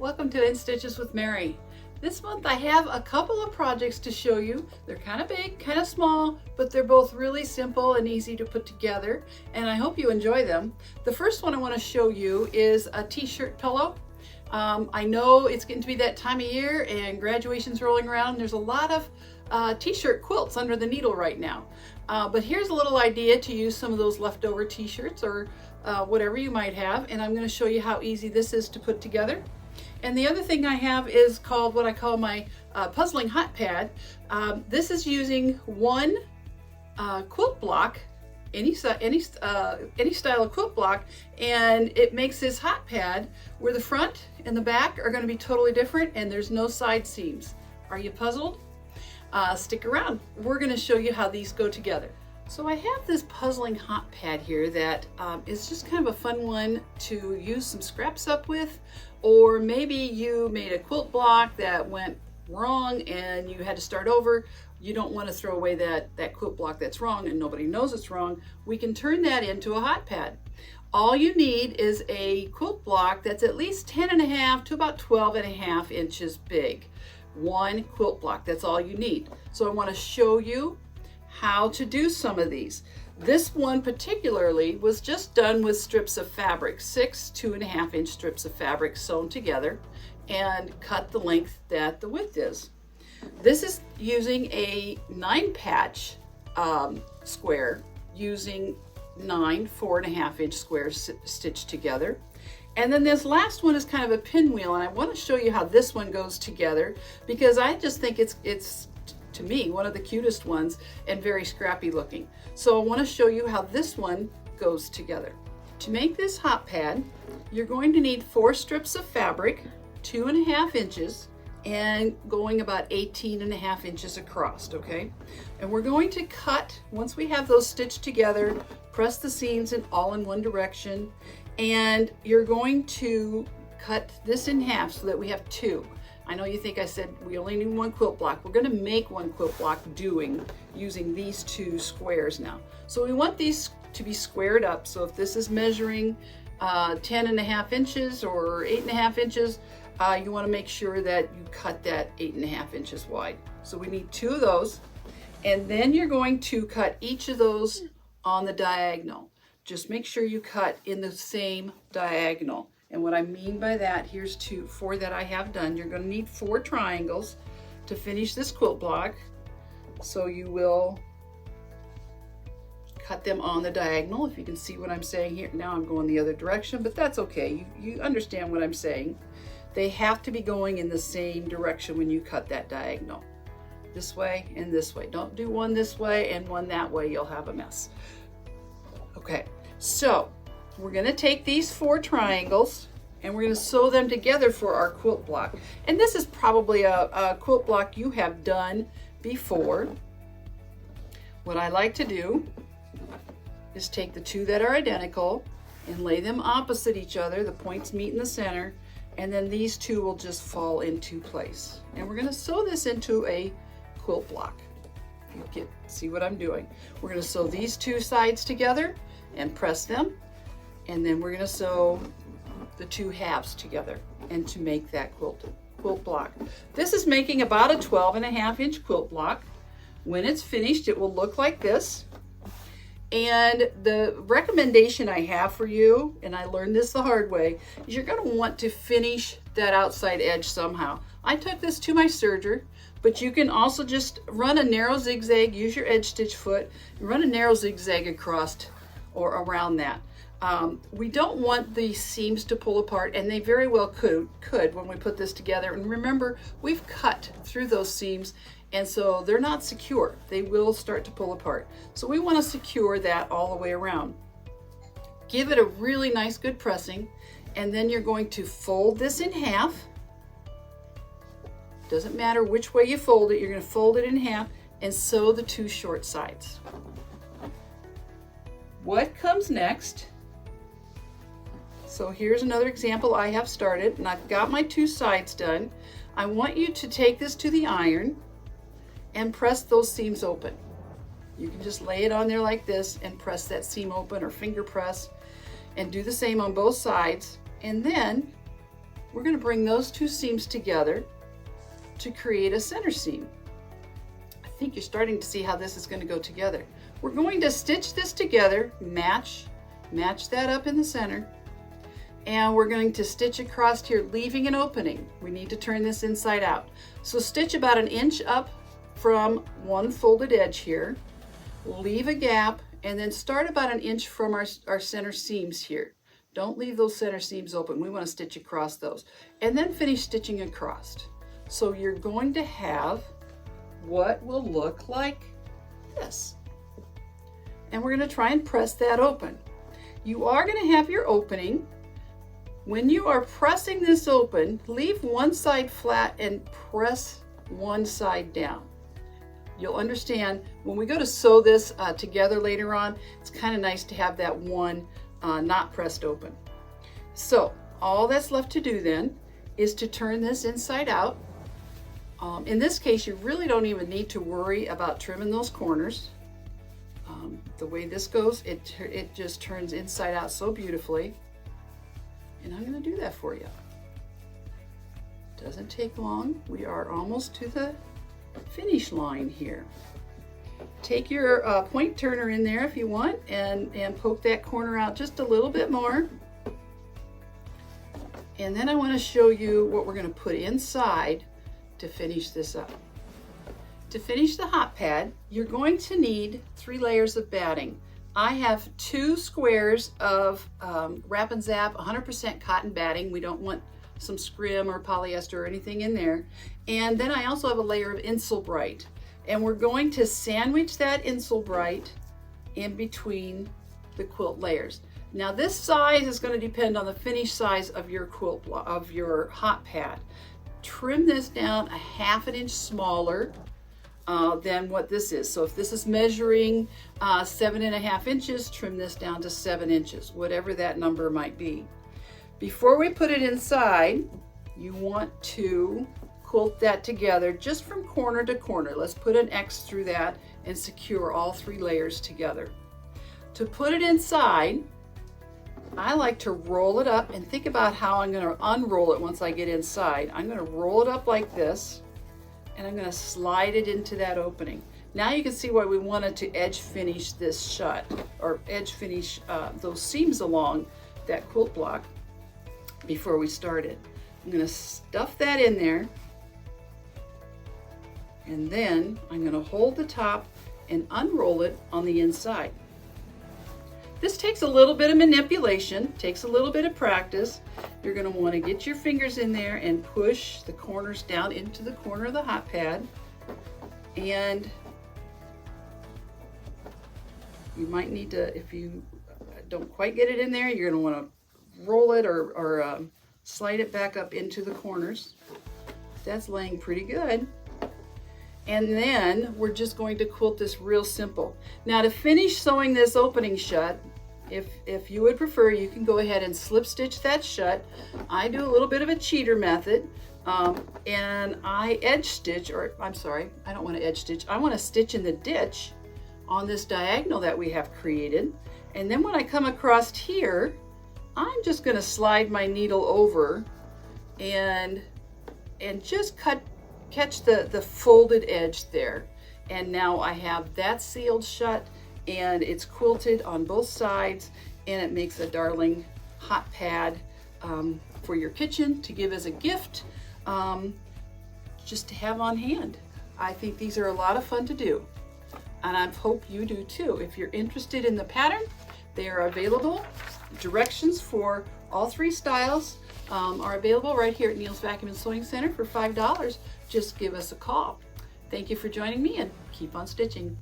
Welcome to In Stitches with Mary. This month I have a couple of projects to show you. They're kind of big, kind of small, but they're both really simple and easy to put together, and I hope you enjoy them. The first one I want to show you is a t-shirt pillow. I know it's getting to be that time of year and graduation's rolling around. There's a lot of t-shirt quilts under the needle right now. But here's a little idea to use some of those leftover t-shirts or whatever you might have, and I'm going to show you how easy this is to put together. And the other thing I have is called what I call my puzzling hot pad. This is using one quilt block, any style of quilt block, and it makes this hot pad where the front and the back are going to be totally different and there's no side seams. Are you puzzled? Stick around. We're going to show you how these go together. So I have this puzzling hot pad here that is just kind of a fun one to use some scraps up with, or maybe you made a quilt block that went wrong and you had to start over. You don't want to throw away that quilt block that's wrong and nobody knows it's wrong. We can turn that into a hot pad. All you need is a quilt block that's at least 10.5 to about 12.5 inches big. One quilt block, that's all you need. So I want to show you how to do some of these. This one particularly was just done with strips of fabric, 6 2.5-inch strips of fabric sewn together and cut the length that the width is. This is using a 9-patch square, using 9 4.5-inch squares stitched together. And then this last one is kind of a pinwheel, and I want to show you how this one goes together because I just think it's to me one of the cutest ones and very scrappy looking. So I want to show you how this one goes together. To make this hot pad, you're going to need 4 strips of fabric, 2.5 inches, and going about 18.5 inches across, okay? And we're going to cut, once we have those stitched together, press the seams all in one direction, and you're going to cut this in half so that we have 2. I know you think I said we only need 1 quilt block. We're going to make 1 quilt block using these 2 squares now. So we want these to be squared up. So if this is measuring 10.5 inches or 8.5 inches, you want to make sure that you cut that 8.5 inches wide. So we need 2 of those. And then you're going to cut each of those on the diagonal. Just make sure you cut in the same diagonal. And what I mean by that, here's 4 that I have done. You're going to need 4 triangles to finish this quilt block. So you will cut them on the diagonal, if you can see what I'm saying here. Now I'm going the other direction, but that's okay. You understand what I'm saying. They have to be going in the same direction when you cut that diagonal. This way and this way. Don't do one this way and one that way. You'll have a mess. Okay, so we're going to take these 4 triangles and we're going to sew them together for our quilt block. And this is probably a quilt block you have done before. What I like to do is take the 2 that are identical and lay them opposite each other. The points meet in the center, and then these 2 will just fall into place. And we're going to sew this into a quilt block. You see what I'm doing. We're going to sew these 2 sides together and press them. And then we're going to sew the 2 halves together and to make that quilt block. This is making about a 12.5-inch quilt block. When it's finished, it will look like this. And the recommendation I have for you, and I learned this the hard way, is you're going to want to finish that outside edge somehow. I took this to my serger, but you can also just run a narrow zigzag, use your edge stitch foot, and run a narrow zigzag across or around that. We don't want the seams to pull apart, and they very well could when we put this together. And remember, we've cut through those seams, and so they're not secure. They will start to pull apart. So we want to secure that all the way around. Give it a really nice good pressing, and then you're going to fold this in half. Doesn't matter which way you fold it, you're going to fold it in half and sew the 2 short sides. What comes next? So here's another example I have started, and I've got my 2 sides done. I want you to take this to the iron and press those seams open. You can just lay it on there like this and press that seam open, or finger press, and do the same on both sides. And then we're going to bring those two seams together to create a center seam. I think you're starting to see how this is going to go together. We're going to stitch this together, match that up in the center, and we're going to stitch across here, leaving an opening. We need to turn this inside out. So stitch about 1 inch up from one folded edge here, leave a gap, and then start about 1 inch from our center seams here. Don't leave those center seams open. We want to stitch across those. And then finish stitching across. So you're going to have what will look like this. And we're going to try and press that open. You are going to have your opening. When you are pressing this open, leave one side flat and press one side down. You'll understand when we go to sew this together later on, it's kind of nice to have that one not pressed open. So all that's left to do then is to turn this inside out. In this case, you really don't even need to worry about trimming those corners. The way this goes, it just turns inside out so beautifully. And I'm going to do that for you. Doesn't take long. We are almost to the finish line here. Take your point turner in there if you want and poke that corner out just a little bit more. And then I want to show you what we're going to put inside to finish this up. To finish the hot pad, you're going to need 3 layers of batting. I have 2 squares of Wrap and Zap 100% cotton batting. We don't want some scrim or polyester or anything in there. And then I also have a layer of Insulbrite. And we're going to sandwich that Insulbrite in between the quilt layers. Now this size is going to depend on the finish size of your quilt block, of your hot pad. Trim this down 1/2 inch smaller than what this is. So if this is measuring 7.5 inches, trim this down to 7 inches, whatever that number might be. Before we put it inside, you want to quilt that together just from corner to corner. Let's put an X through that and secure all 3 layers together. To put it inside, I like to roll it up and think about how I'm going to unroll it once I get inside. I'm going to roll it up like this, and I'm going to slide it into that opening. Now you can see why we wanted to edge finish this shut, or edge finish those seams along that quilt block before we started. I'm going to stuff that in there, and then I'm going to hold the top and unroll it on the inside. This takes a little bit of manipulation, takes a little bit of practice. You're going to want to get your fingers in there and push the corners down into the corner of the hot pad. And you might need to, if you don't quite get it in there, you're going to want to roll it or slide it back up into the corners. That's laying pretty good. And then we're just going to quilt this real simple. Now to finish sewing this opening shut, if you would prefer, you can go ahead and slip stitch that shut. I do a little bit of a cheater method, and I edge stitch, or I'm sorry, I don't want to edge stitch. I want to stitch in the ditch on this diagonal that we have created. And then when I come across here, I'm just going to slide my needle over and just catch the folded edge there. And now I have that sealed shut, and it's quilted on both sides, and it makes a darling hot pad for your kitchen to give as a gift, just to have on hand. I think these are a lot of fun to do, and I hope you do too. If you're interested in the pattern, they are available. Directions for all 3 styles are available right here at Neil's Vacuum and Sewing Center for $5. Just give us a call. Thank you for joining me, and keep on stitching.